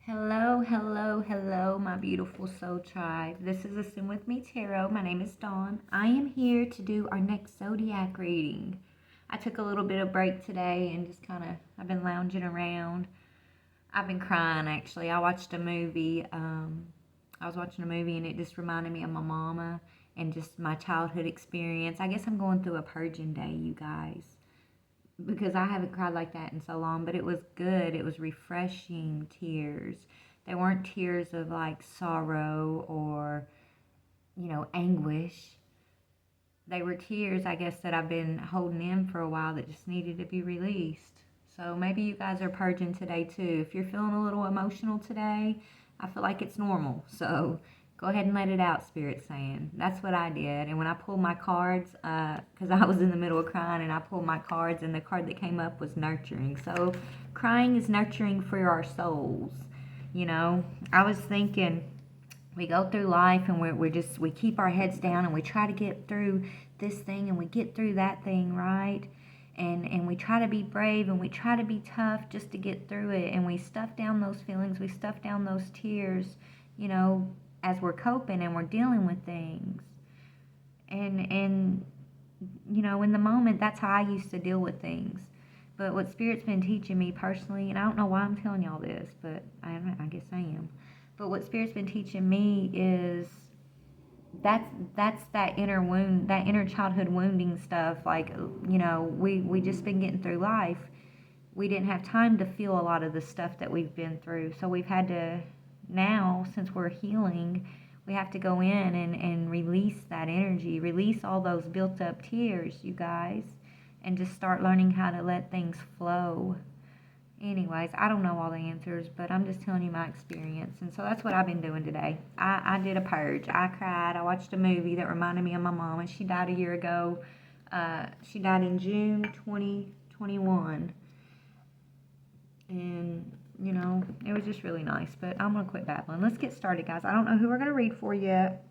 Hello, hello, hello, my beautiful soul tribe. This is a Sim with Me Tarot. My name is Dawn. I am here to do our next zodiac reading. I took a little bit of break today and just I've been lounging around. I've been crying actually. I watched a movie. I was watching a movie and it just reminded me of my mama and just my childhood experience. I guess I'm going through a purging day, you guys, because I haven't cried like that in so long, but it was good. It was refreshing tears. They weren't tears of like sorrow or, anguish. They were tears, I guess, that I've been holding in for a while that just needed to be released. So maybe you guys are purging today too. If you're feeling a little emotional today, I feel like it's normal. So go ahead and let it out, Spirit's saying. That's what I did. And when I pulled my cards, because I was in the middle of crying, and I pulled my cards, and the card that came up was nurturing. So crying is nurturing for our souls. I was thinking, we go through life and we keep our heads down and we try to get through this thing and we get through that thing, right? And we try to be brave and we try to be tough just to get through it, and we stuff down those feelings, we stuff down those tears, as we're coping and we're dealing with things. And in the moment, that's how I used to deal with things. But what Spirit's been teaching me personally, and I don't know why I'm telling y'all this, but I guess I am. But what Spirit's been teaching me is that's that inner wound, that inner childhood wounding stuff. Like, we just been getting through life. We didn't have time to feel a lot of the stuff that we've been through. So we've had to, now, since we're healing, we have to go in and release that energy, release all those built up tears, you guys, and just start learning how to let things flow. Anyways, I don't know all the answers, but I'm just telling you my experience. And so that's what I've been doing today. I did a purge. I cried. I watched a movie that reminded me of my mom, and she died a year ago. She died in June 2021. And, it was just really nice. But I'm going to quit babbling. Let's get started, guys. I don't know who we're going to read for yet.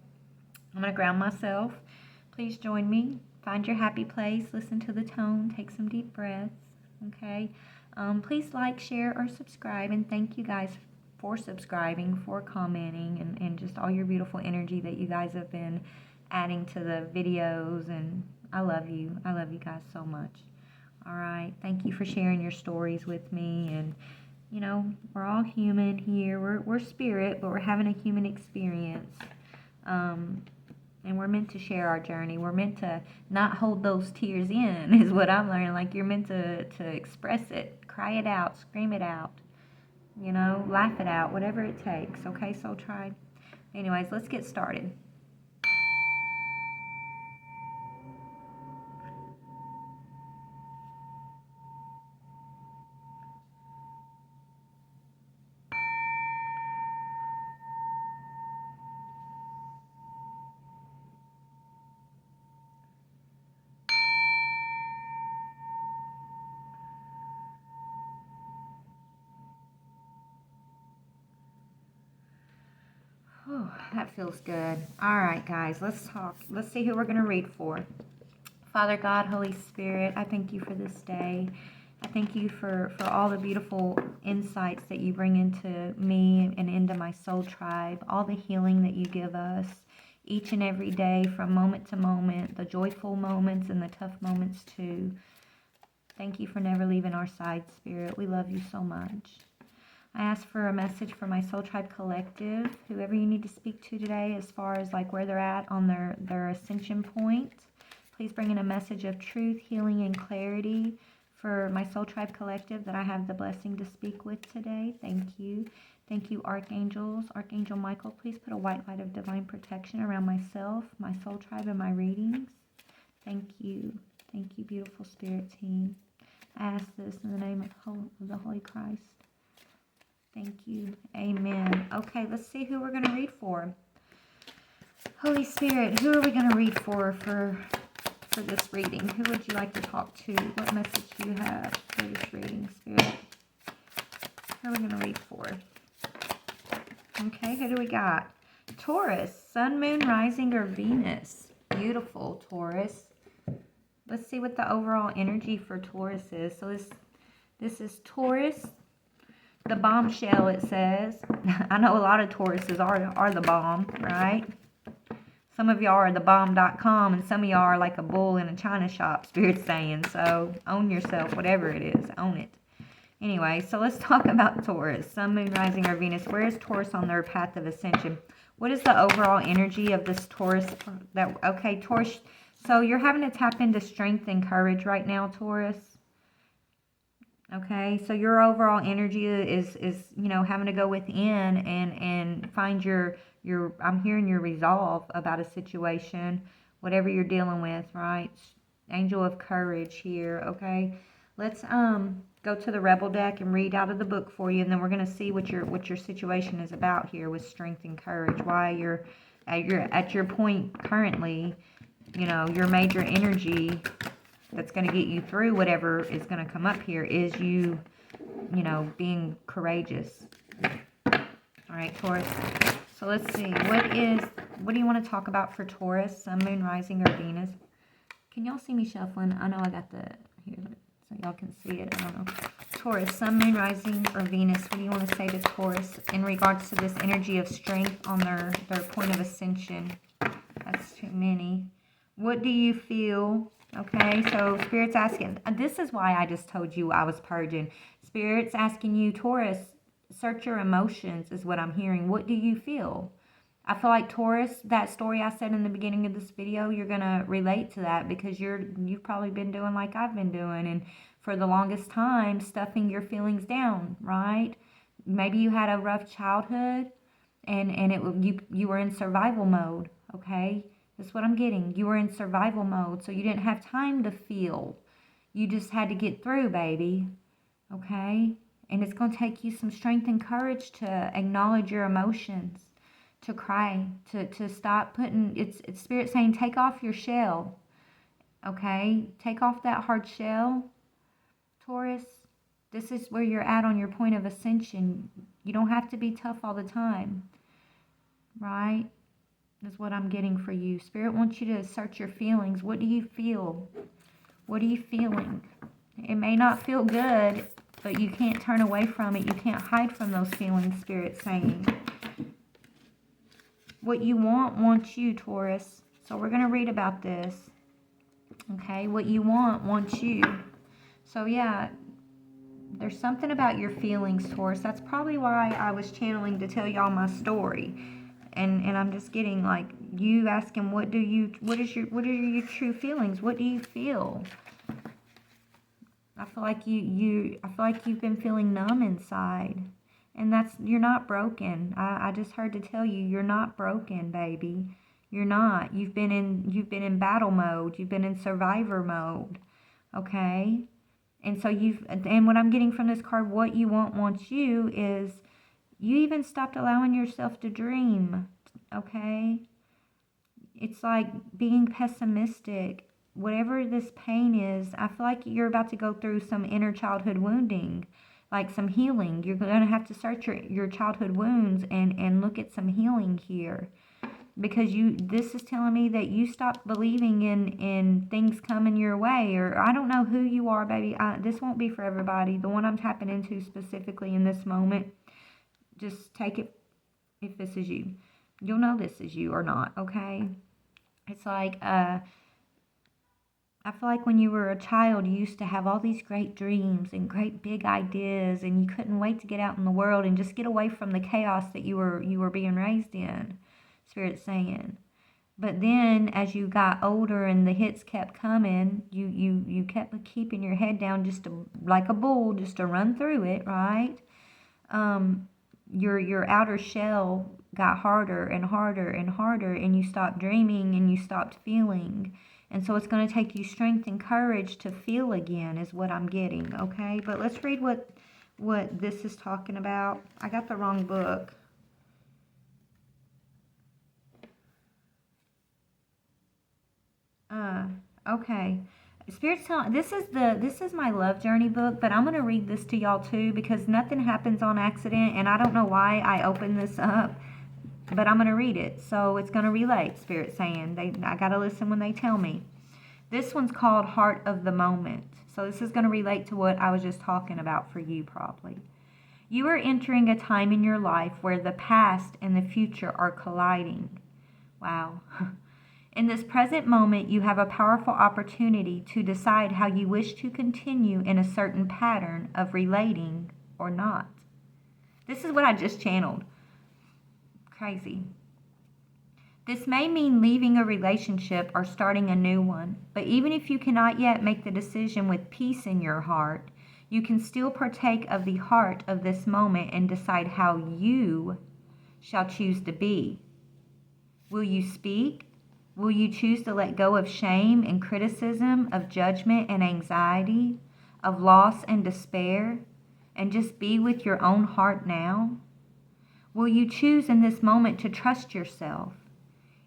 I'm going to ground myself. Please join me. Find your happy place. Listen to the tone. Take some deep breaths. Okay? Please like, share, or subscribe. And thank you guys for subscribing, for commenting, and just all your beautiful energy that you guys have been adding to the videos. And I love you. I love you guys so much. All right. Thank you for sharing your stories with me. And, we're all human here. We're spirit, but we're having a human experience. And we're meant to share our journey. We're meant to not hold those tears in, is what I'm learning. Like, you're meant to express it, cry it out, scream it out, laugh it out, whatever it takes. Okay, Soul Tribe? Anyways, let's get started. Oh, that feels good. All right, guys, let's talk. Let's see who we're going to read for. Father God, Holy Spirit, I thank you for this day. I thank you for all the beautiful insights that you bring into me and into my soul tribe, all the healing that you give us each and every day from moment to moment, the joyful moments and the tough moments too. Thank you for never leaving our side, Spirit. We love you so much. I ask for a message for my Soul Tribe Collective, whoever you need to speak to today as far as like where they're at on their ascension point. Please bring in a message of truth, healing, and clarity for my Soul Tribe Collective that I have the blessing to speak with today. Thank you. Thank you, Archangels. Archangel Michael, please put a white light of divine protection around myself, my Soul Tribe, and my readings. Thank you. Thank you, beautiful Spirit team. I ask this in the name of the Holy Christ. Thank you. Amen. Okay, let's see who we're going to read for. Holy Spirit, who are we going to read for this reading? Who would you like to talk to? What message do you have for this reading, Spirit? Who are we going to read for? Okay, who do we got? Taurus, Sun, Moon, Rising, or Venus? Beautiful, Taurus. Let's see what the overall energy for Taurus is. So this is Taurus. The bombshell, it says. I know a lot of Tauruses are the bomb, right? Some of y'all are the bomb.com, and some of y'all are like a bull in a china shop, Spirit's saying. So own yourself, whatever it is, own it. Anyway, so let's talk about Taurus. Sun, Moon, Rising, or Venus. Where is Taurus on their path of ascension? What is the overall energy of this Taurus? Okay, Taurus. So you're having to tap into strength and courage right now, Taurus. Okay, so your overall energy is you know, having to go within and find your I'm hearing your resolve about a situation, whatever you're dealing with, right? Angel of Courage here. Okay, let's go to the Rebel deck and read out of the book for you, and then we're going to see what your situation is about here with strength and courage. Why you're at your point currently, you know, your major energy that's going to get you through whatever is going to come up here is you know, being courageous. All right, Taurus. So let's see. What do you want to talk about for Taurus? Sun, Moon, Rising, or Venus? Can y'all see me shuffling? I know I got the here so y'all can see it. I don't know. Taurus, Sun, Moon, Rising, or Venus. What do you want to say to Taurus in regards to this energy of strength on their point of ascension? That's too many. What do you feel? Okay, so Spirit's asking, and this is why I just told you I was purging. Spirit's asking you, Taurus, search your emotions is what I'm hearing. What do you feel? I feel like Taurus, that story I said in the beginning of this video, you're going to relate to that because you've probably been doing like I've been doing, and for the longest time, stuffing your feelings down, right? Maybe you had a rough childhood and you were in survival mode, okay? That's what I'm getting. You were in survival mode, so you didn't have time to feel. You just had to get through, baby. Okay? And it's going to take you some strength and courage to acknowledge your emotions, to cry, to stop putting... It's Spirit saying, take off your shell. Okay? Take off that hard shell, Taurus. This is where you're at on your point of ascension. You don't have to be tough all the time. Right? Is what I'm getting for you. Spirit wants you to search your feelings. What do you feel? What are you feeling? It may not feel good, but you can't turn away from it. You can't hide from those feelings, Spirit's saying. What you want wants you, Taurus. So we're going to read about this. Okay, what you want wants you. So yeah, there's something about your feelings, Taurus. That's probably why I was channeling to tell y'all my story. And I'm just getting like you asking, what are your true feelings? What do you feel? I feel like I feel like you've been feeling numb inside, and you're not broken. I just heard to tell you, you're not broken, baby. You're not. You've been in battle mode. You've been in survivor mode. Okay, and so and what I'm getting from this card, what you want wants you is. You even stopped allowing yourself to dream, okay? It's like being pessimistic. Whatever this pain is, I feel like you're about to go through some inner childhood wounding, like some healing. You're going to have to search your childhood wounds and look at some healing here. Because this is telling me that you stopped believing in things coming your way. Or I don't know who you are, baby. This won't be for everybody. The one I'm tapping into specifically in this moment. Just take it if this is you. You'll know this is you or not, okay? It's like, I feel like when you were a child, you used to have all these great dreams and great big ideas, and you couldn't wait to get out in the world and just get away from the chaos that you were being raised in, Spirit's saying. But then, as you got older and the hits kept coming, you kept keeping your head down like a bull, just to run through it, right? Your outer shell got harder and harder and harder, and you stopped dreaming and you stopped feeling. And so it's going to take you strength and courage to feel again is what I'm getting, okay? But let's read what this is talking about. I got the wrong book. Okay. Spirit's telling, this is my love journey book, but I'm going to read this to y'all too because nothing happens on accident, and I don't know why I opened this up, but I'm going to read it. So it's going to relate, Spirit's saying. I got to listen when they tell me. This one's called Heart of the Moment. So this is going to relate to what I was just talking about for you probably. You are entering a time in your life where the past and the future are colliding. Wow. In this present moment, you have a powerful opportunity to decide how you wish to continue in a certain pattern of relating or not. This is what I just channeled. Crazy. This may mean leaving a relationship or starting a new one, but even if you cannot yet make the decision with peace in your heart, you can still partake of the heart of this moment and decide how you shall choose to be. Will you speak? Will you choose to let go of shame and criticism, of judgment and anxiety, of loss and despair, and just be with your own heart now? Will you choose in this moment to trust yourself?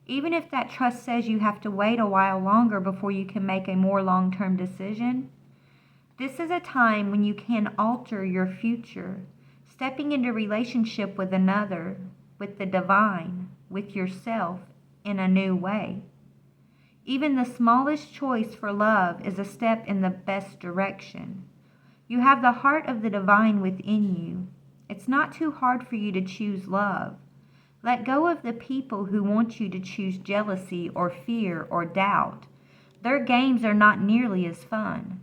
Even if that trust says you have to wait a while longer before you can make a more long-term decision, this is a time when you can alter your future, stepping into relationship with another, with the divine, with yourself in a new way. Even the smallest choice for love is a step in the best direction. You have the heart of the divine within you. It's not too hard for you to choose love. Let go of the people who want you to choose jealousy or fear or doubt. Their games are not nearly as fun.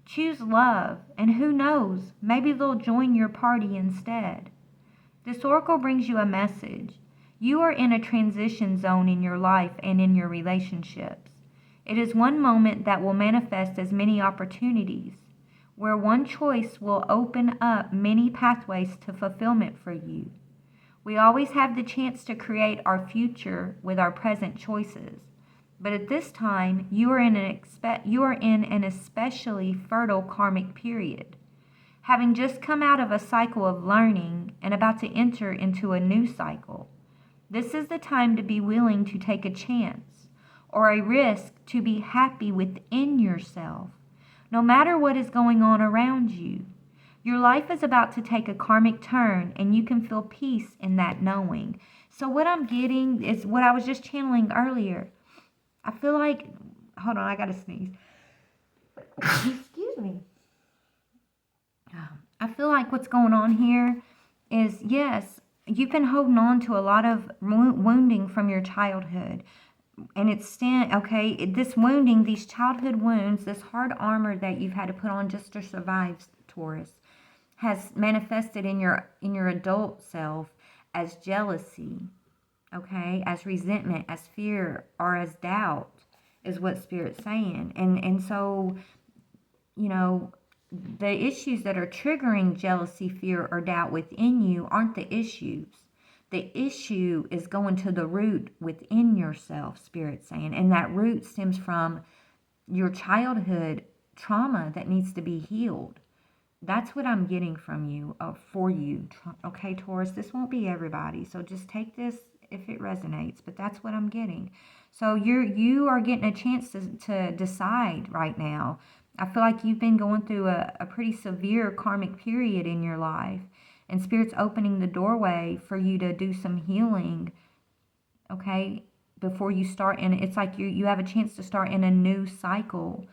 Choose love, and who knows, maybe they'll join your party instead. This oracle brings you a message. You are in a transition zone in your life and in your relationships. It is one moment that will manifest as many opportunities, where one choice will open up many pathways to fulfillment for you. We always have the chance to create our future with our present choices. But at this time, you are in an especially fertile karmic period. Having just come out of a cycle of learning and about to enter into a new cycle, this is the time to be willing to take a chance or a risk to be happy within yourself, no matter what is going on around you. Your life is about to take a karmic turn, and you can feel peace in that knowing. So what I'm getting is what I was just channeling earlier. I feel like, hold on, I gotta sneeze. Excuse me. I feel like what's going on here is, yes, you've been holding on to a lot of wounding from your childhood. And it's this wounding, these childhood wounds, this hard armor that you've had to put on just to survive, Taurus, has manifested in your adult self as jealousy, okay, as resentment, as fear, or as doubt, is what Spirit's saying. And so, you know, the issues that are triggering jealousy, fear, or doubt within you aren't the issues. The issue is going to the root within yourself, Spirit's saying. And that root stems from your childhood trauma that needs to be healed. That's what I'm getting from you, for you. Okay, Taurus, this won't be everybody. So just take this if it resonates. But that's what I'm getting. So you are getting a chance to decide right now. I feel like you've been going through a pretty severe karmic period in your life. And Spirit's opening the doorway for you to do some healing, okay, before you start. And it's like you have a chance to start in a new cycle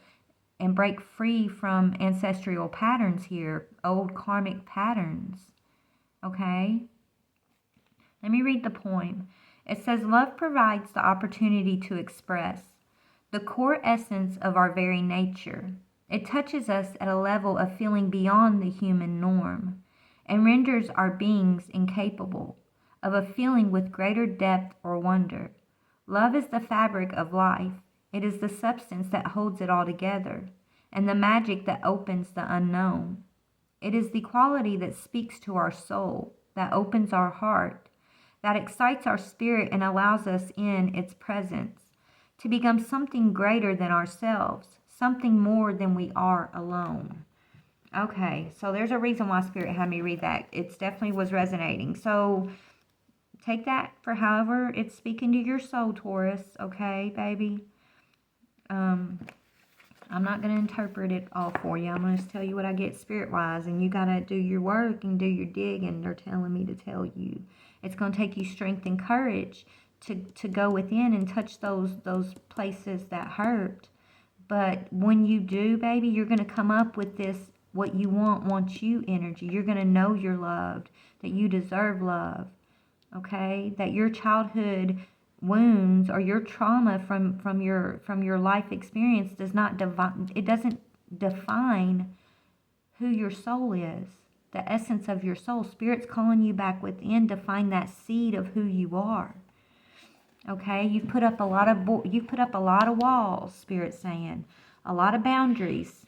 and break free from ancestral patterns here, old karmic patterns, okay? Let me read the poem. It says, love provides the opportunity to express the core essence of our very nature. It touches us at a level of feeling beyond the human norm, and renders our beings incapable of a feeling with greater depth or wonder. Love is the fabric of life. It is the substance that holds it all together, and the magic that opens the unknown. It is the quality that speaks to our soul, that opens our heart, that excites our spirit and allows us in its presence to become something greater than ourselves, something more than we are alone. Okay, so there's a reason why Spirit had me read that. It definitely was resonating. So take that for however it's speaking to your soul, Taurus. Okay, baby? I'm not going to interpret it all for you. I'm going to tell you what I get spirit-wise, and you got to do your work and do your dig, and they're telling me to tell you. It's going to take you strength and courage to go within and touch those places that hurt. But when you do, baby, you're going to come up with this What you want wants you energy. You're going to know you're loved, that you deserve love, okay? That your childhood wounds or your trauma from your life experience doesn't define who your soul is, the essence of your soul. Spirit's calling you back within to find that seed of who you are. Okay, you've put up a lot of walls, Spirit's saying, a lot of boundaries.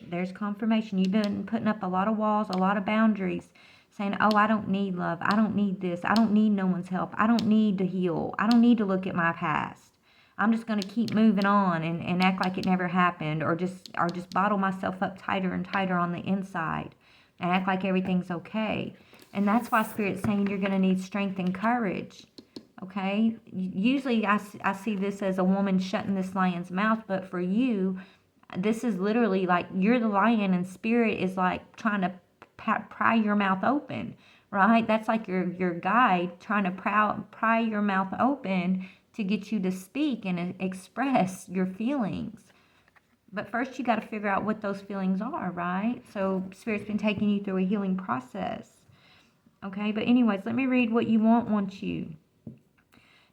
There's confirmation. You've been putting up a lot of walls, a lot of boundaries, saying, oh, I don't need love. I don't need this. I don't need no one's help. I don't need to heal. I don't need to look at my past. I'm just going to keep moving on and act like it never happened, or just bottle myself up tighter and tighter on the inside and act like everything's okay. And that's why Spirit's saying you're going to need strength and courage. Okay? Usually I see this as a woman shutting this lion's mouth, but for you, this is literally like you're the lion and Spirit is like trying to pry your mouth open, right? That's like your guide trying to pry your mouth open to get you to speak and express your feelings. But first you got to figure out what those feelings are, right? So Spirit's been taking you through a healing process. Okay, but anyways, let me read what you wants you.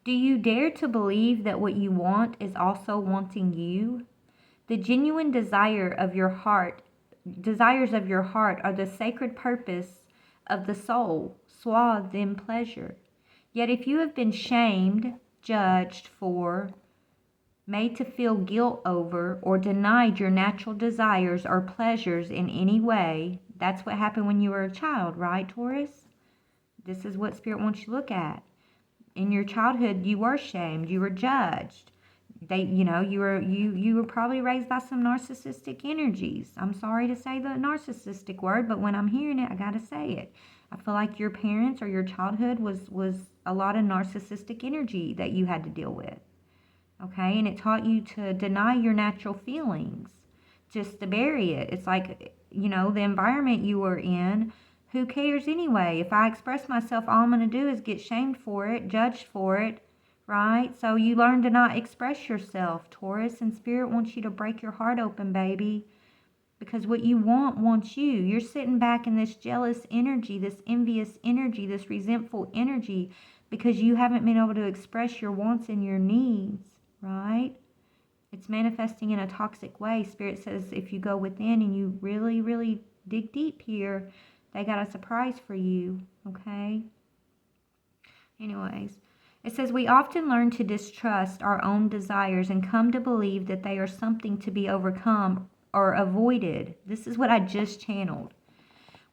Do you dare to believe that what you want is also wanting you? The genuine desires of your heart are the sacred purpose of the soul, swathed in pleasure. Yet if you have been shamed, judged for, made to feel guilt over, or denied your natural desires or pleasures in any way, that's what happened when you were a child, right, Taurus? This is what Spirit wants you to look at. In your childhood, you were shamed, you were judged. You were probably raised by some narcissistic energies. I'm sorry to say the narcissistic word, but when I'm hearing it, I gotta say it. I feel like your parents or your childhood was a lot of narcissistic energy that you had to deal with. Okay, and it taught you to deny your natural feelings, just to bury it. It's like, the environment you were in. Who cares anyway? If I express myself, all I'm going to do is get shamed for it, judged for it, right? So you learn to not express yourself, Taurus, and Spirit wants you to break your heart open, baby. Because what you want wants you. You're sitting back in this jealous energy, this envious energy, this resentful energy, because you haven't been able to express your wants and your needs, right? It's manifesting in a toxic way. Spirit says if you go within and you really, really dig deep here, they got a surprise for you, okay? Anyways, it says we often learn to distrust our own desires and come to believe that they are something to be overcome or avoided. This is what I just channeled.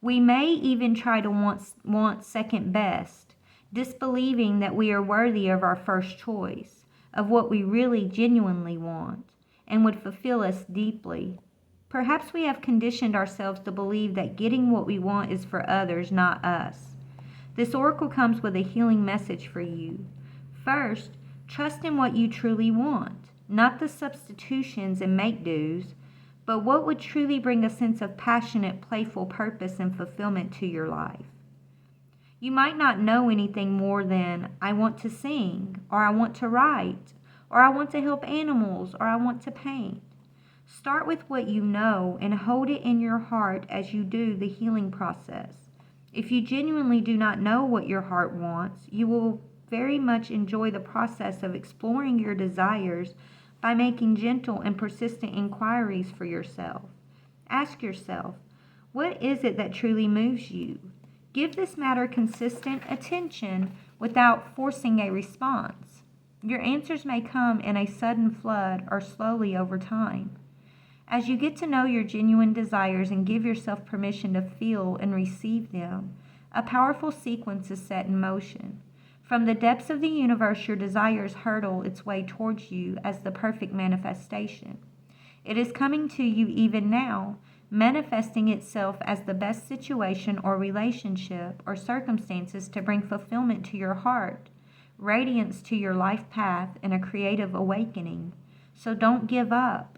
We may even try to want second best, disbelieving that we are worthy of our first choice, of what we really genuinely want, and would fulfill us deeply. Perhaps we have conditioned ourselves to believe that getting what we want is for others, not us. This oracle comes with a healing message for you. First, trust in what you truly want, not the substitutions and make-dos, but what would truly bring a sense of passionate, playful purpose and fulfillment to your life. You might not know anything more than, I want to sing, or I want to write, or I want to help animals, or I want to paint. Start with what you know and hold it in your heart as you do the healing process. If you genuinely do not know what your heart wants, you will very much enjoy the process of exploring your desires by making gentle and persistent inquiries for yourself. Ask yourself, what is it that truly moves you? Give this matter consistent attention without forcing a response. Your answers may come in a sudden flood or slowly over time. As you get to know your genuine desires and give yourself permission to feel and receive them, a powerful sequence is set in motion. From the depths of the universe, your desires hurtle its way towards you as the perfect manifestation. It is coming to you even now, manifesting itself as the best situation or relationship or circumstances to bring fulfillment to your heart, radiance to your life path, and a creative awakening. So don't give up.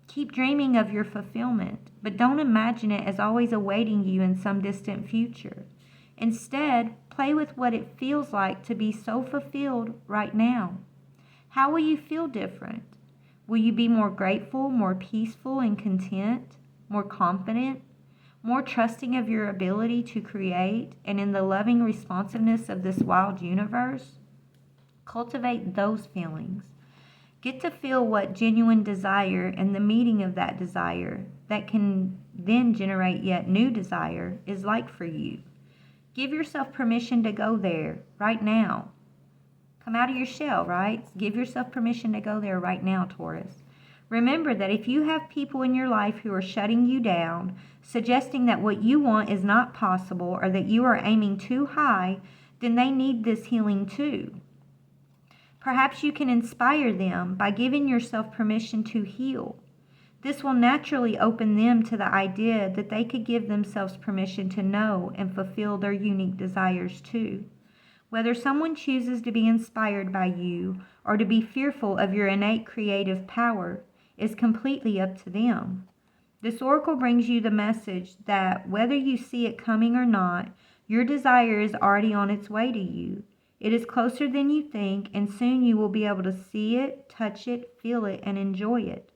Keep dreaming of your fulfillment, but don't imagine it as always awaiting you in some distant future. Instead, play with what it feels like to be so fulfilled right now. How will you feel different? Will you be more grateful, more peaceful and content, more confident? more trusting of your ability to create, and in the loving responsiveness of this wild universe. Cultivate those feelings. Get to feel what genuine desire and the meeting of that desire that can then generate yet new desire is like for you. Give yourself permission to go there right now. Come out of your shell, right? Give yourself permission to go there right now, Taurus. Remember that if you have people in your life who are shutting you down, suggesting that what you want is not possible or that you are aiming too high, then they need this healing too. Perhaps you can inspire them by giving yourself permission to heal. This will naturally open them to the idea that they could give themselves permission to know and fulfill their unique desires too. Whether someone chooses to be inspired by you or to be fearful of your innate creative power is completely up to them. This oracle brings you the message that whether you see it coming or not, your desire is already on its way to you. It is closer than you think, and soon you will be able to see it, touch it, feel it, and enjoy it.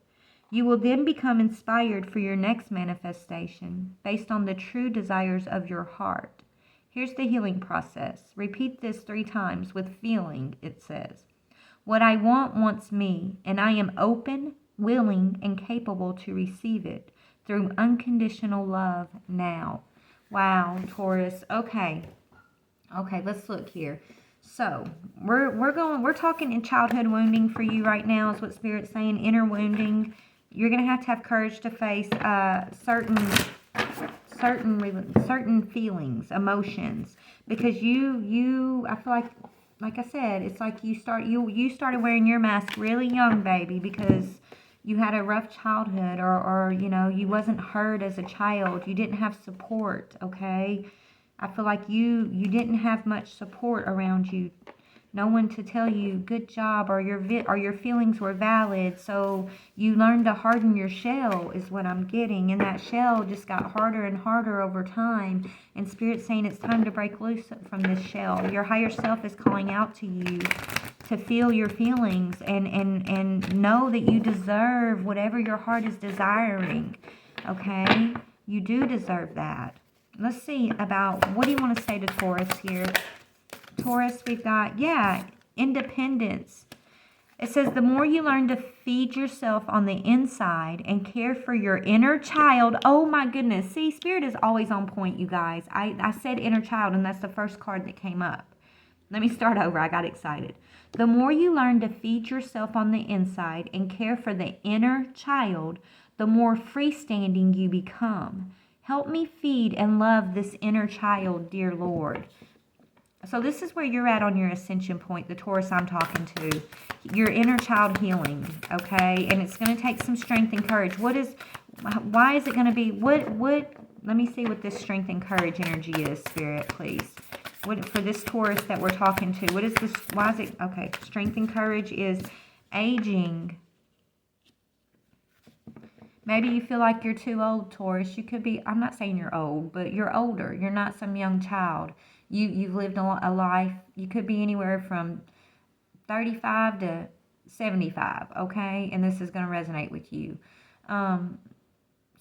You will then become inspired for your next manifestation based on the true desires of your heart. Here's the healing process. Repeat this 3 times with feeling, it says. What I want wants me, and I am open, willing, and capable to receive it through unconditional love now. Wow, Taurus. Okay, let's look here. So we're talking in childhood wounding for you right now is what Spirit's saying, inner wounding. You're going to have courage to face certain feelings, emotions, because I feel like I said, it's like you started wearing your mask really young, baby, because you had a rough childhood, or you wasn't heard as a child. You didn't have support, okay? I feel like you didn't have much support around you. No one to tell you good job, or your feelings were valid. So you learned to harden your shell is what I'm getting. And that shell just got harder and harder over time. And Spirit's saying it's time to break loose from this shell. Your higher self is calling out to you to feel your feelings and know that you deserve whatever your heart is desiring. Okay? You do deserve that. Let's see about, what do you want to say to Taurus here? Taurus, we've got, independence. It says the more you learn to feed yourself on the inside and care for your inner child. Oh my goodness. See, Spirit is always on point, you guys. I said inner child, and that's the first card that came up. Let me start over. I got excited. The more you learn to feed yourself on the inside and care for the inner child, the more freestanding you become. Help me feed and love this inner child, dear Lord. So this is where you're at on your ascension point, the Taurus I'm talking to. Your inner child healing, okay? And it's going to take some strength and courage. Why is it going to be, let me see what this strength and courage energy is, Spirit, please. What, for this Taurus that we're talking to, what is this, why is it, okay, strength and courage is aging. Maybe you feel like you're too old, Taurus. You could be, I'm not saying you're old, but you're older. You're not some young child. You've lived a life. You could be anywhere from 35 to 75, okay? And this is going to resonate with you.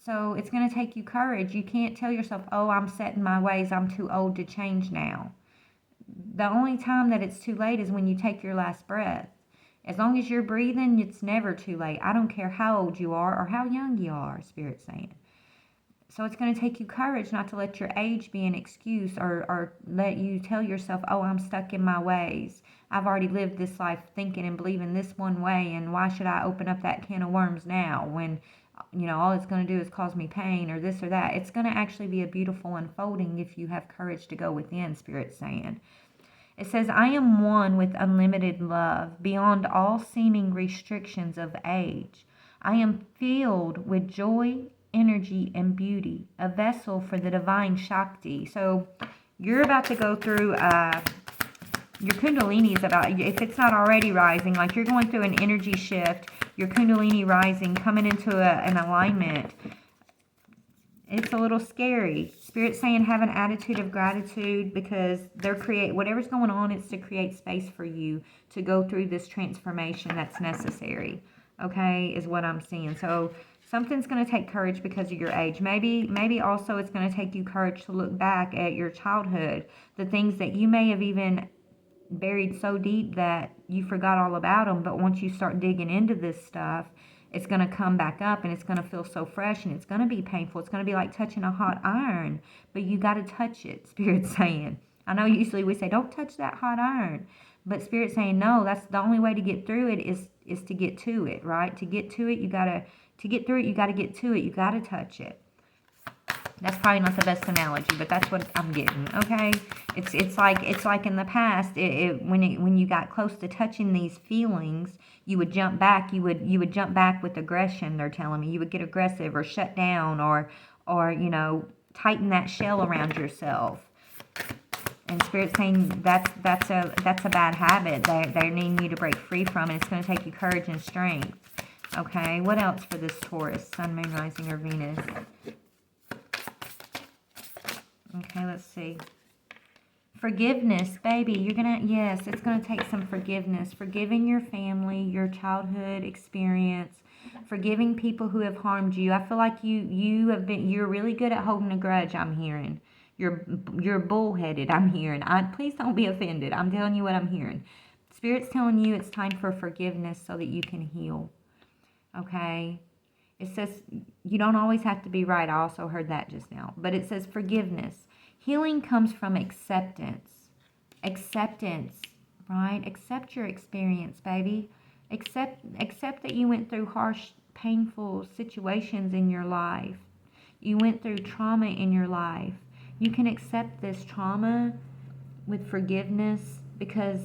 So it's going to take you courage. You can't tell yourself, oh, I'm set in my ways. I'm too old to change now. The only time that it's too late is when you take your last breath. As long as you're breathing, it's never too late. I don't care how old you are or how young you are, Spirit's saying. So it's going to take you courage not to let your age be an excuse or let you tell yourself, oh, I'm stuck in my ways. I've already lived this life thinking and believing this one way, and why should I open up that can of worms now when, all it's going to do is cause me pain or this or that. It's going to actually be a beautiful unfolding if you have courage to go within, Spirit's saying. It says, I am one with unlimited love, beyond all seeming restrictions of age. I am filled with joy, energy, and beauty, a vessel for the divine Shakti. So you're about to go through, your Kundalini is about, if it's not already rising, like you're going through an energy shift, your Kundalini rising, coming into an alignment. It's a little scary. Spirit's saying have an attitude of gratitude because whatever's going on, it's to create space for you to go through this transformation that's necessary. Okay, is what I'm seeing. So Something's going to take courage because of your age. Maybe also it's going to take you courage to look back at your childhood, the things that you may have even buried so deep that you forgot all about them. But once you start digging into this stuff, it's going to come back up and it's going to feel so fresh and it's going to be painful. It's going to be like touching a hot iron, but you got to touch it, Spirit's saying. I know usually we say, don't touch that hot iron. But Spirit's saying, no, that's the only way to get through it is to get to it, right? To get to it, to get through it, you got to get to it. You got to touch it. That's probably not the best analogy, but that's what I'm getting. Okay, it's like in the past, when you got close to touching these feelings, you would jump back. You would jump back with aggression. They're telling me you would get aggressive or shut down or tighten that shell around yourself. And Spirit's saying that's a bad habit. They're needing you to break free from, and it's going to take you courage and strength. Okay, what else for this Taurus, Sun, Moon, Rising, or Venus? Okay, let's see. Forgiveness, baby. Yes, it's going to take some forgiveness. Forgiving your family, your childhood experience. Forgiving people who have harmed you. I feel like you're really good at holding a grudge, I'm hearing. You're bullheaded, I'm hearing. Please don't be offended. I'm telling you what I'm hearing. Spirit's telling you it's time for forgiveness so that you can heal. Okay? It says you don't always have to be right. I also heard that just now. But it says forgiveness. Healing comes from acceptance. Acceptance, right? Accept your experience, baby. Accept that you went through harsh, painful situations in your life. You went through trauma in your life. You can accept this trauma with forgiveness because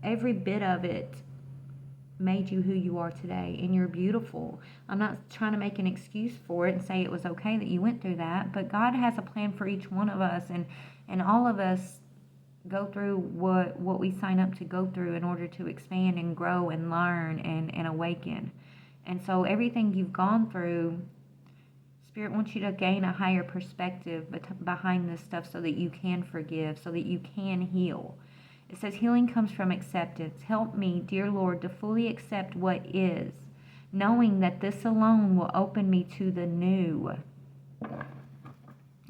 every bit of it made you who you are today, and you're beautiful. I'm not trying to make an excuse for it and say it was okay that you went through that, but God has a plan for each one of us, and all of us go through what we sign up to go through in order to expand and grow and learn and awaken. And so everything you've gone through, Spirit wants you to gain a higher perspective behind this stuff so that you can forgive, so that you can heal. It says healing comes from acceptance. Help me, dear Lord, to fully accept what is, knowing that this alone will open me to the new.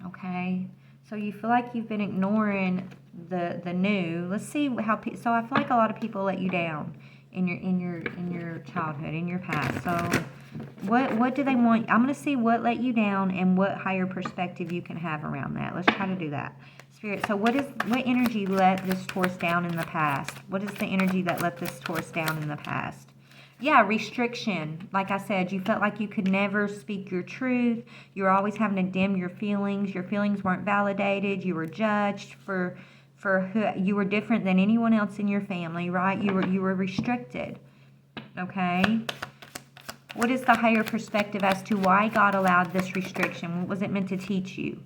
Okay? So you feel like you've been ignoring the new. Let's see how. So I feel like a lot of people let you down in your childhood, in your past. So what do they want? I'm going to see what let you down and what higher perspective you can have around that. Let's try to do that. Spirit, so what energy let this Taurus down in the past? What is the energy that let this Taurus down in the past? Yeah, restriction. Like I said, you felt like you could never speak your truth. You were always having to dim your feelings. Your feelings weren't validated. You were judged for who you were different than anyone else in your family, right? You were restricted. Okay? What is the higher perspective as to why God allowed this restriction? What was it meant to teach you?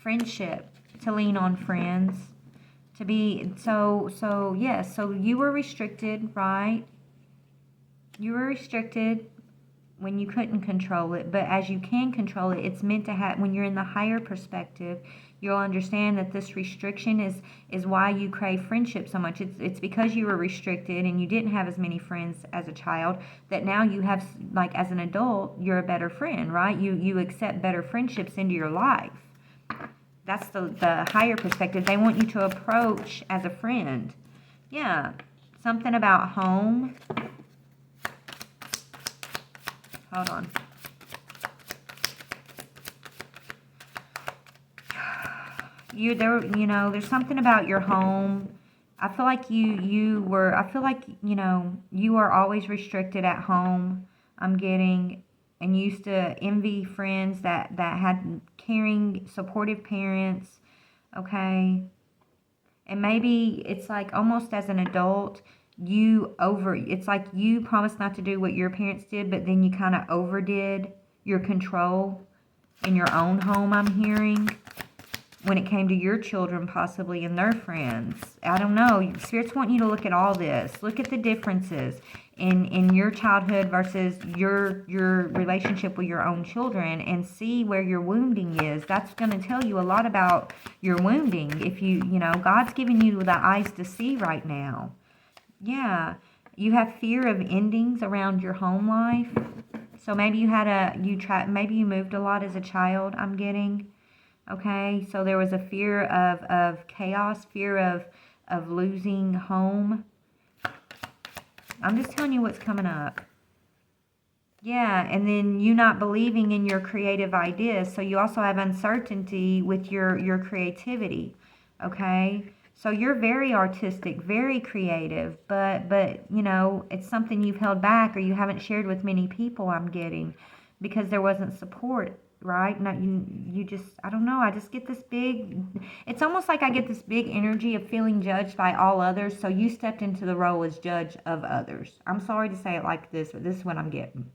Friendship. To lean on friends, to be yes, so you were restricted, right? You were restricted when you couldn't control it, but as you can control it, it's meant to have, when you're in the higher perspective, you'll understand that this restriction is why you crave friendship so much. It's because you were restricted and you didn't have as many friends as a child that now you have, like as an adult, you're a better friend, right? You accept better friendships into your life. That's the higher perspective. They want you to approach as a friend. Yeah. Something about home. Hold on. There's something about your home. I feel like you are always restricted at home. I'm getting, and you used to envy friends that had caring, supportive parents, okay? And maybe it's like almost as an adult, it's like you promised not to do what your parents did, but then you kind of overdid your control in your own home, I'm hearing, when it came to your children possibly and their friends. I don't know. Spirits want you to look at all this. Look at the differences in your childhood versus your relationship with your own children and see where your wounding is. That's going to tell you a lot about your wounding. If God's giving you the eyes to see right now. Yeah. You have fear of endings around your home life. So maybe maybe you moved a lot as a child, I'm getting. Okay, so there was a fear of chaos, fear of losing home. I'm just telling you what's coming up. Yeah, and then you not believing in your creative ideas. So you also have uncertainty with your creativity. Okay? So you're very artistic, very creative, but you know, it's something you've held back or you haven't shared with many people, I'm getting, because there wasn't support, right? Not you just, I don't know, I just get this big, it's almost like I get this big energy of feeling judged by all others. So you stepped into the role as judge of others. I'm sorry to say it like this, but this is what I'm getting.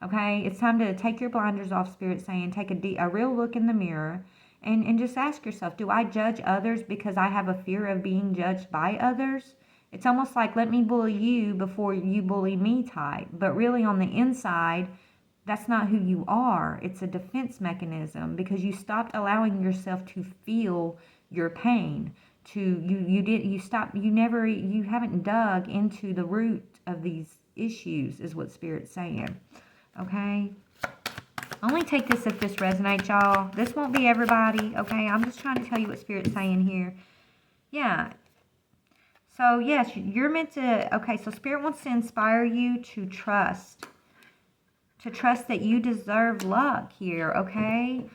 Okay, it's time to take your blinders off, Spirit saying, take a real look in the mirror and just ask yourself, do I judge others because I have a fear of being judged by others? It's almost like, let me bully you before you bully me type. But really on the inside, that's not who you are. It's a defense mechanism because you stopped allowing yourself to feel your pain. You haven't dug into the root of these issues, is what Spirit's saying. Okay, only take this if this resonates, y'all. This won't be everybody. Okay, I'm just trying to tell you what Spirit's saying here. Yeah, so yes, you're meant to, okay, so Spirit wants to inspire you to trust that you deserve luck here. Okay,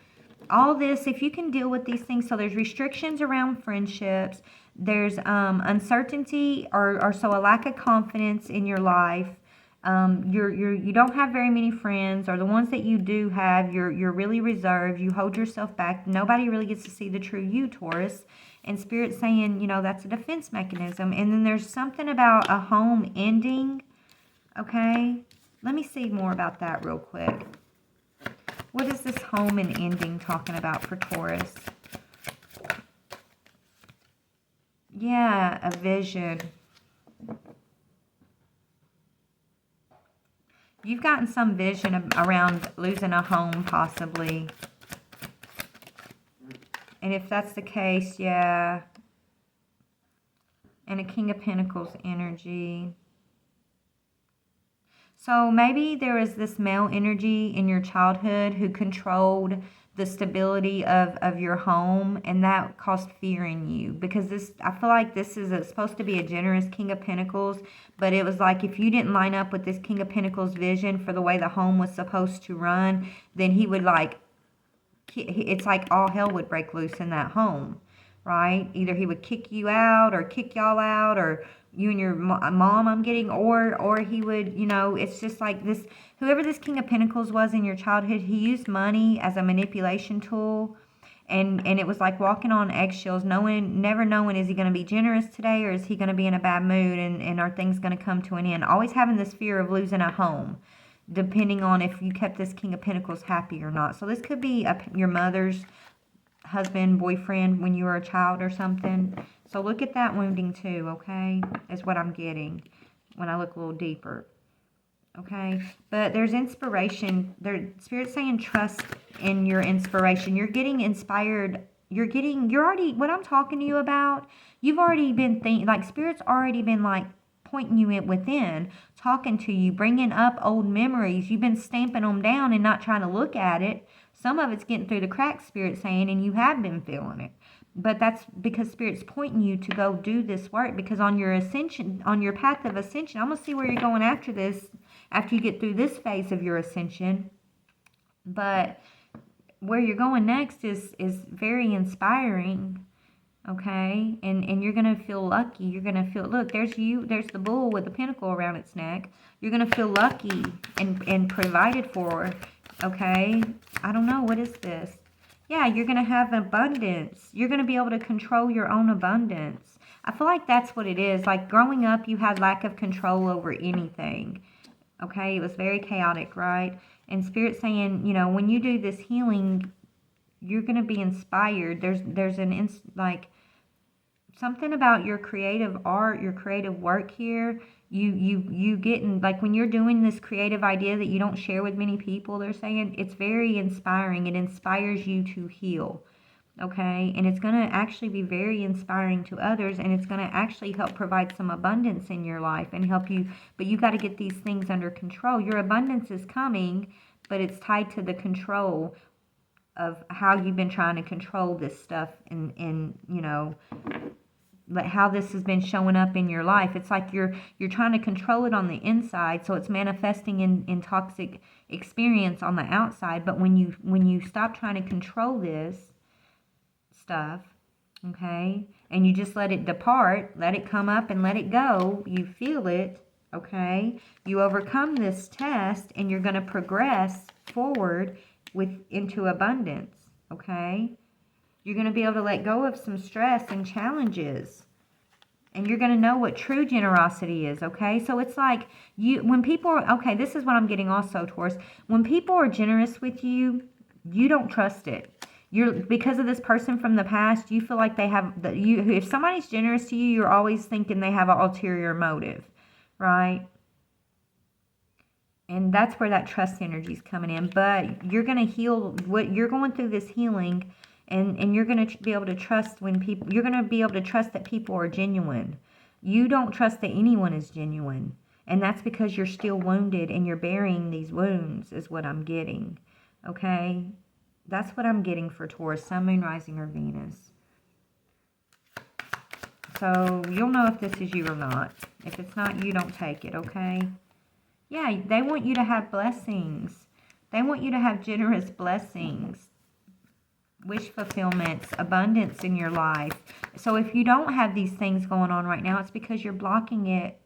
all this, if you can deal with these things. So there's restrictions around friendships, there's uncertainty or so a lack of confidence in your life. You don't have very many friends, or the ones that you do have, you're really reserved. You hold yourself back. Nobody really gets to see the true you, Taurus. And Spirit's saying, you know, that's a defense mechanism. And then there's something about a home ending. Okay, let me see more about that real quick. What is this home and ending talking about for Taurus? Yeah, a vision. You've gotten some vision around losing a home, possibly. And if that's the case, yeah. And a King of Pentacles energy. So maybe there was this male energy in your childhood who controlled the stability of your home, and that caused fear in you, because this, I feel like this is supposed to be a generous King of Pentacles, but it was like if you didn't line up with this King of Pentacles vision for the way the home was supposed to run, then he would like, it's like all hell would break loose in that home, right? Either he would kick you out or kick y'all out, or you and your mom, I'm getting, or he would, you know, it's just like this, whoever this King of Pentacles was in your childhood, he used money as a manipulation tool, and it was like walking on eggshells, never knowing, is he going to be generous today, or is he going to be in a bad mood, and are things going to come to an end? Always having this fear of losing a home, depending on if you kept this King of Pentacles happy or not. So this could be your mother's husband, boyfriend when you were a child or something. So look at that wounding too, okay, is what I'm getting when I look a little deeper. Okay, but there's inspiration. Spirit's saying trust in your inspiration. You're getting inspired. You're already, what I'm talking to you about, you've already been thinking, like Spirit's already been like pointing you within, talking to you, bringing up old memories. You've been stamping them down and not trying to look at it. Some of it's getting through the cracks, Spirit's saying, and you have been feeling it. But that's because Spirit's pointing you to go do this work, because on your ascension, on your path of ascension, I'm going to see where you're going after this, after you get through this phase of your ascension. But where you're going next is very inspiring, okay? And you're going to feel lucky. You're going to feel, look, there's the bull with the pentacle around its neck. You're going to feel lucky and provided for, okay? I don't know, what is this? Yeah, you're going to have abundance. You're going to be able to control your own abundance. I feel like that's what it is. Like growing up, you had lack of control over anything. Okay, it was very chaotic, right? And Spirit's saying, you know, when you do this healing, you're going to be inspired. There's like something about your creative art, your creative work here. You getting, like when you're doing this creative idea that you don't share with many people, they're saying it's very inspiring. It inspires you to heal. Okay, and it's going to actually be very inspiring to others, and it's going to actually help provide some abundance in your life and help you, but you got to get these things under control. Your abundance is coming, but it's tied to the control of how you've been trying to control this stuff, and you know, how this has been showing up in your life. It's like you're trying to control it on the inside, so it's manifesting in toxic experience on the outside. But when you stop trying to control this stuff, okay, and you just let it depart, let it come up and let it go, you feel it, okay, you overcome this test and you're going to progress forward into abundance, okay. You're going to be able to let go of some stress and challenges, and you're going to know what true generosity is, okay. So it's like when people are, okay, this is what I'm getting also, Taurus. When people are generous with you, you don't trust it. Because of this person from the past, you feel like they have if somebody's generous to you, you're always thinking they have an ulterior motive, right? And that's where that trust energy is coming in. But you're going to heal what you're going through, this healing, and you're going to be able to trust you're going to be able to trust that people are genuine. You don't trust that anyone is genuine. And that's because you're still wounded and you're burying these wounds, is what I'm getting, okay? That's what I'm getting for Taurus, Sun, Moon, Rising, or Venus. So you'll know if this is you or not. If it's not you, don't take it, okay? Yeah, they want you to have blessings. They want you to have generous blessings, wish fulfillments, abundance in your life. So if you don't have these things going on right now, it's because you're blocking it.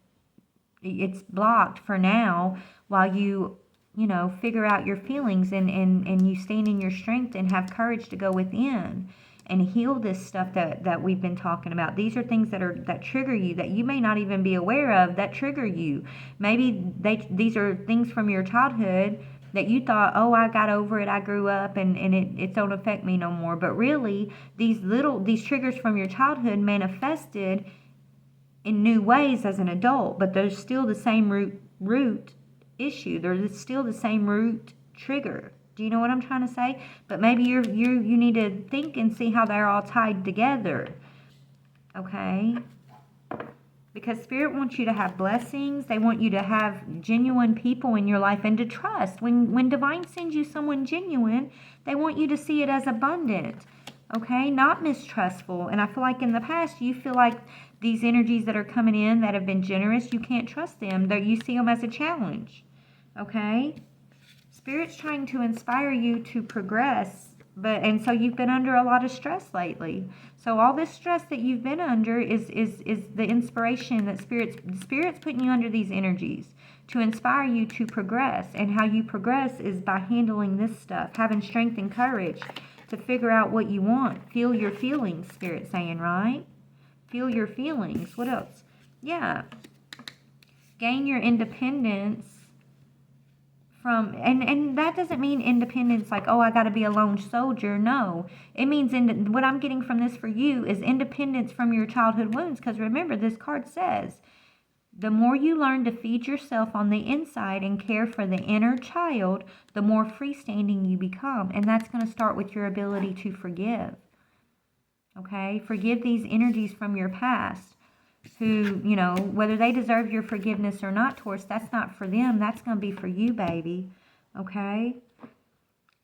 It's blocked for now while you know, figure out your feelings and you stand in your strength and have courage to go within and heal this stuff that we've been talking about. These are things that trigger you, that you may not even be aware of, that trigger you. Maybe these are things from your childhood that you thought, oh, I got over it, I grew up, and it don't affect me no more. But really, these triggers from your childhood manifested in new ways as an adult, but there's still the same root issue. There's still the same root trigger. Do you know what I'm trying to say? But maybe you need to think and see how they're all tied together. Okay? Because Spirit wants you to have blessings. They want you to have genuine people in your life and to trust. When Divine sends you someone genuine, they want you to see it as abundant. Okay? Not mistrustful. And I feel like in the past, you feel like these energies that are coming in that have been generous, you can't trust them. You see them as a challenge. Okay? Spirit's trying to inspire you to progress, and so you've been under a lot of stress lately. So all this stress that you've been under is the inspiration that Spirit's putting you under these energies to inspire you to progress. And how you progress is by handling this stuff, having strength and courage to figure out what you want. Feel your feelings, Spirit's saying, right? Feel your feelings. What else? Yeah. Gain your independence from, and that doesn't mean independence like, oh, I got to be a lone soldier. No. It means, what I'm getting from this for you is independence from your childhood wounds. Because remember, this card says, the more you learn to feed yourself on the inside and care for the inner child, the more freestanding you become. And that's going to start with your ability to forgive. Okay? Forgive these energies from your past who, you know, whether they deserve your forgiveness or not, Taurus, that's not for them. That's going to be for you, baby. Okay?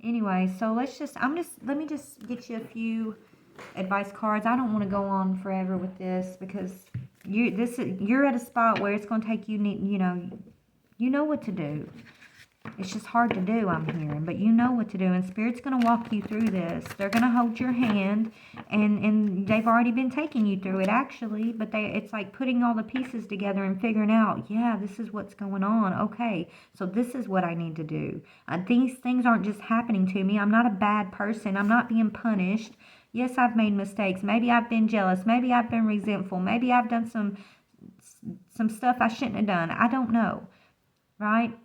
Anyway, so let me just get you a few advice cards. I don't want to go on forever with this because you're at a spot where it's going to take you, you know what to do. It's just hard to do, I'm hearing, but you know what to do, and Spirit's going to walk you through this. They're going to hold your hand, and they've already been taking you through it, actually, but it's like putting all the pieces together and figuring out, yeah, this is what's going on. Okay, so this is what I need to do. These things aren't just happening to me. I'm not a bad person. I'm not being punished. Yes, I've made mistakes. Maybe I've been jealous. Maybe I've been resentful. Maybe I've done some stuff I shouldn't have done. I don't know, right?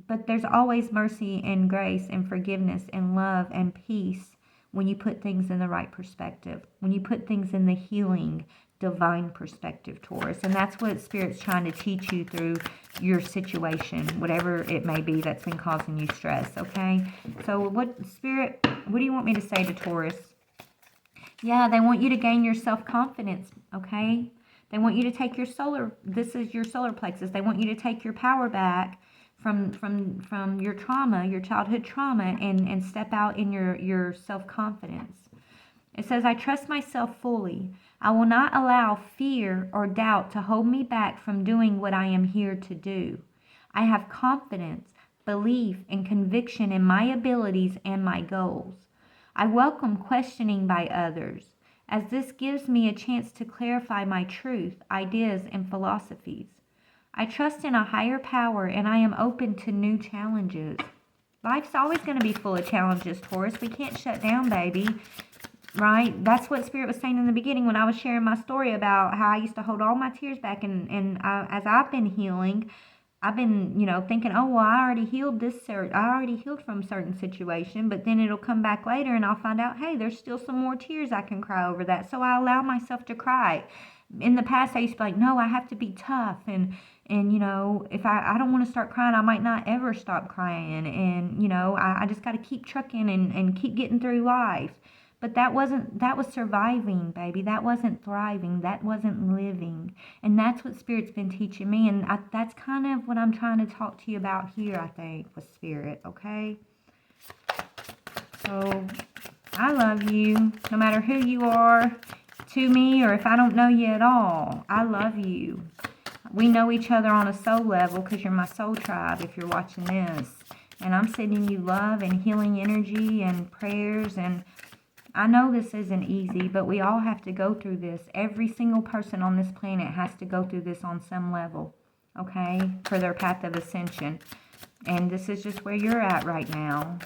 But there's always mercy and grace and forgiveness and love and peace when you put things in the right perspective, when you put things in the healing, divine perspective, Taurus. And that's what Spirit's trying to teach you through your situation, whatever it may be that's been causing you stress, okay? So Spirit, what do you want me to say to Taurus? Yeah, they want you to gain your self-confidence, okay? They want you to take your this is your solar plexus. They want you to take your power back from your trauma, your childhood trauma, and step out in your self-confidence. It says, I trust myself fully. I will not allow fear or doubt to hold me back from doing what I am here to do. I have confidence, belief, and conviction in my abilities and my goals. I welcome questioning by others, as this gives me a chance to clarify my truth, ideas, and philosophies. I trust in a higher power and I am open to new challenges. Life's always going to be full of challenges, Taurus. We can't shut down, baby. Right? That's what Spirit was saying in the beginning when I was sharing my story about how I used to hold all my tears back. As I've been healing, I've been, thinking, oh, well, I already healed I already healed from a certain situation, but then it'll come back later and I'll find out, hey, there's still some more tears I can cry over that. So I allow myself to cry. In the past, I used to be like, no, I have to be tough. And if I don't want to start crying, I might not ever stop crying. And, I just got to keep trucking and keep getting through life. But that was surviving, baby. That wasn't thriving. That wasn't living. And that's what Spirit's been teaching me. And that's kind of what I'm trying to talk to you about here, I think, with Spirit, okay? So, I love you, no matter who you are to me or if I don't know you at all. I love you. We know each other on a soul level because you're my soul tribe if you're watching this. And I'm sending you love and healing energy and prayers. And I know this isn't easy, but we all have to go through this. Every single person on this planet has to go through this on some level, okay, for their path of ascension. And this is just where you're at right now.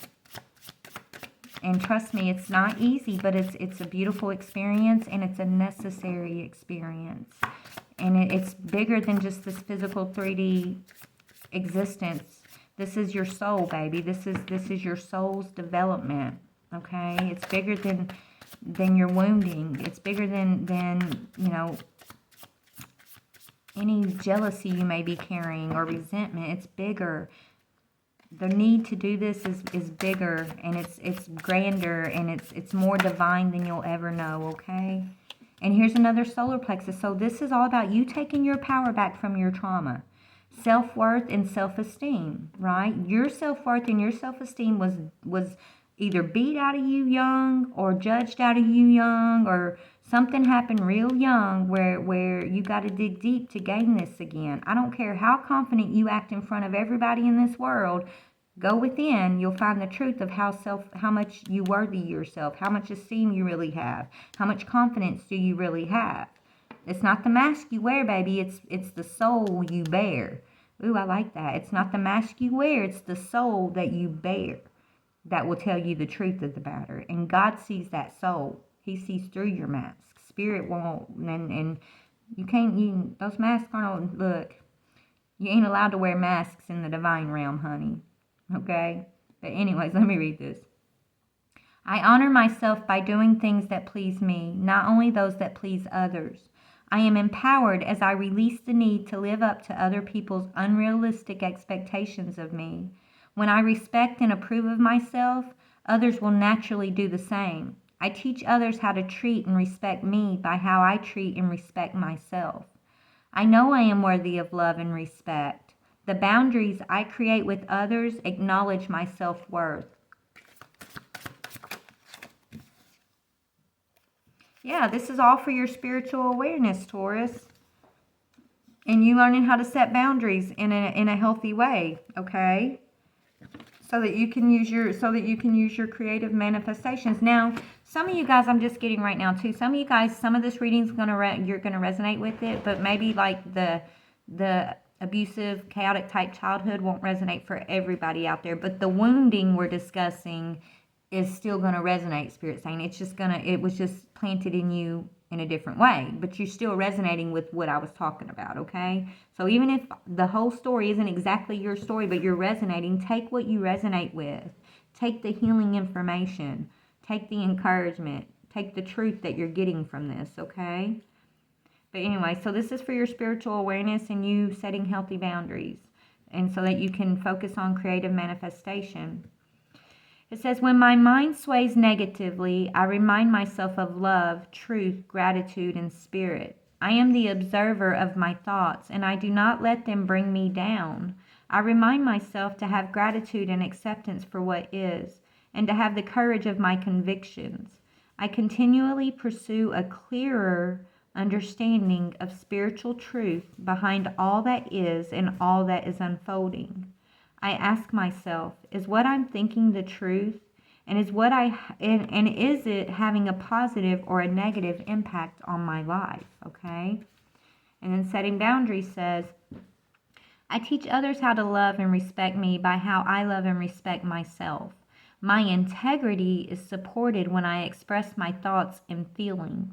And trust me, it's not easy, but it's a beautiful experience, and it's a necessary experience. And it's bigger than just this physical 3D existence. This is your soul, baby. This is your soul's development. Okay, it's bigger than your wounding. It's bigger than any jealousy you may be carrying or resentment. It's bigger. The need to do this is bigger, and it's grander, and it's more divine than you'll ever know. Okay, and here's another solar plexus. So this is all about you taking your power back from your trauma. Self-worth and self-esteem, right? Your self-worth and your self-esteem was either beat out of you young or judged out of you young, or something happened real young where you got to dig deep to gain this again. I don't care how confident you act in front of everybody in this world. Go within, you'll find the truth of how much you worthy yourself, how much esteem you really have, how much confidence do you really have. It's not the mask you wear, baby. It's the soul you bear. Ooh, I like that. It's not the mask you wear. It's the soul that you bear that will tell you the truth of the matter. And God sees that soul. He sees through your mask. Spirit won't. And you can't, those masks aren't, look, you ain't allowed to wear masks in the divine realm, honey. Okay? But anyways, let me read this. I honor myself by doing things that please me, not only those that please others. I am empowered as I release the need to live up to other people's unrealistic expectations of me. When I respect and approve of myself, others will naturally do the same. I teach others how to treat and respect me by how I treat and respect myself. I know I am worthy of love and respect. The boundaries I create with others acknowledge my self-worth. Yeah, this is all for your spiritual awareness, Taurus. And you learning how to set boundaries in a healthy way, okay? So that you can use your creative manifestations. Now, some of you guys, I'm just getting right now too. Some of you guys, some of this reading's you're gonna resonate with it, but maybe like the abusive, chaotic type childhood won't resonate for everybody out there. But the wounding we're discussing is still gonna resonate. Spirit saying it was just planted in you in a different way, but you're still resonating with what I was talking about, okay? So even if the whole story isn't exactly your story, but you're resonating, take what you resonate with. Take the healing information. Take the encouragement. Take the truth that you're getting from this, okay? But anyway, so this is for your spiritual awareness and you setting healthy boundaries, and so that you can focus on creative manifestation. It says, when my mind sways negatively, I remind myself of love, truth, gratitude, and spirit. I am the observer of my thoughts, and I do not let them bring me down. I remind myself to have gratitude and acceptance for what is, and to have the courage of my convictions. I continually pursue a clearer understanding of spiritual truth behind all that is and all that is unfolding. I ask myself, is what I'm thinking the truth? And is it having a positive or a negative impact on my life? Okay? And then setting boundaries says, I teach others how to love and respect me by how I love and respect myself. My integrity is supported when I express my thoughts and feelings,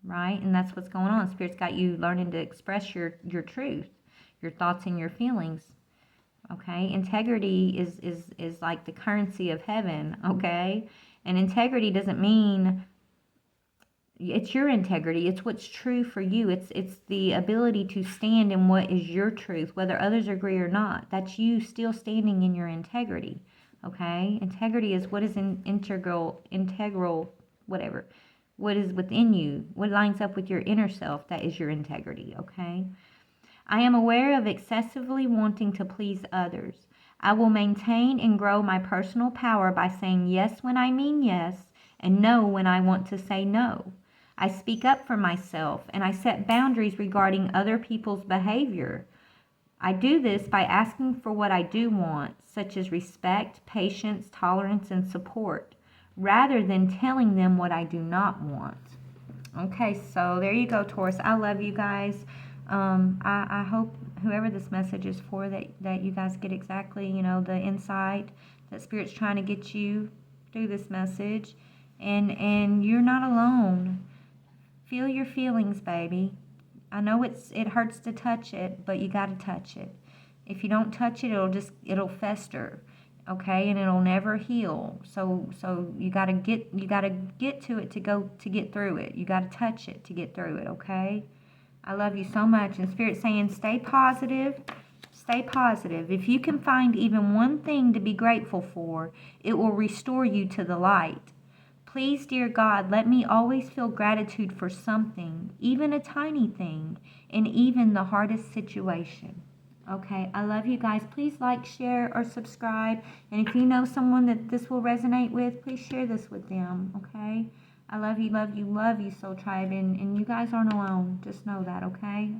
right? And that's what's going on. Spirit's got you learning to express your truth, your thoughts and your feelings. Okay, integrity is like the currency of heaven. Okay, and integrity doesn't mean it's your integrity. It's what's true for you. It's the ability to stand in what is your truth, whether others agree or not. That's you still standing in your integrity. Okay, integrity is what is integral, whatever. What is within you, what lines up with your inner self. That is your integrity. Okay. I am aware of excessively wanting to please others. I will maintain and grow my personal power by saying yes when I mean yes and no when I want to say no. I speak up for myself and I set boundaries regarding other people's behavior. I do this by asking for what I do want, such as respect, patience, tolerance, and support, rather than telling them what I do not want. Okay, so there you go, Taurus. I love you guys. I hope whoever this message is for, that you guys get exactly, the insight that Spirit's trying to get you through this message. And you're not alone. Feel your feelings, baby. I know it hurts to touch it, but you got to touch it. If you don't touch it, it'll fester. Okay, and it'll never heal. So you gotta get to it to get through it. You gotta touch it to get through it. Okay, I love you so much. And Spirit's saying, stay positive. Stay positive. If you can find even one thing to be grateful for, it will restore you to the light. Please, dear God, let me always feel gratitude for something, even a tiny thing, in even the hardest situation. Okay, I love you guys. Please like, share, or subscribe. And if you know someone that this will resonate with, please share this with them. Okay? I love you, love you, love you, Soul Tribe. And you guys aren't alone. Just know that, okay?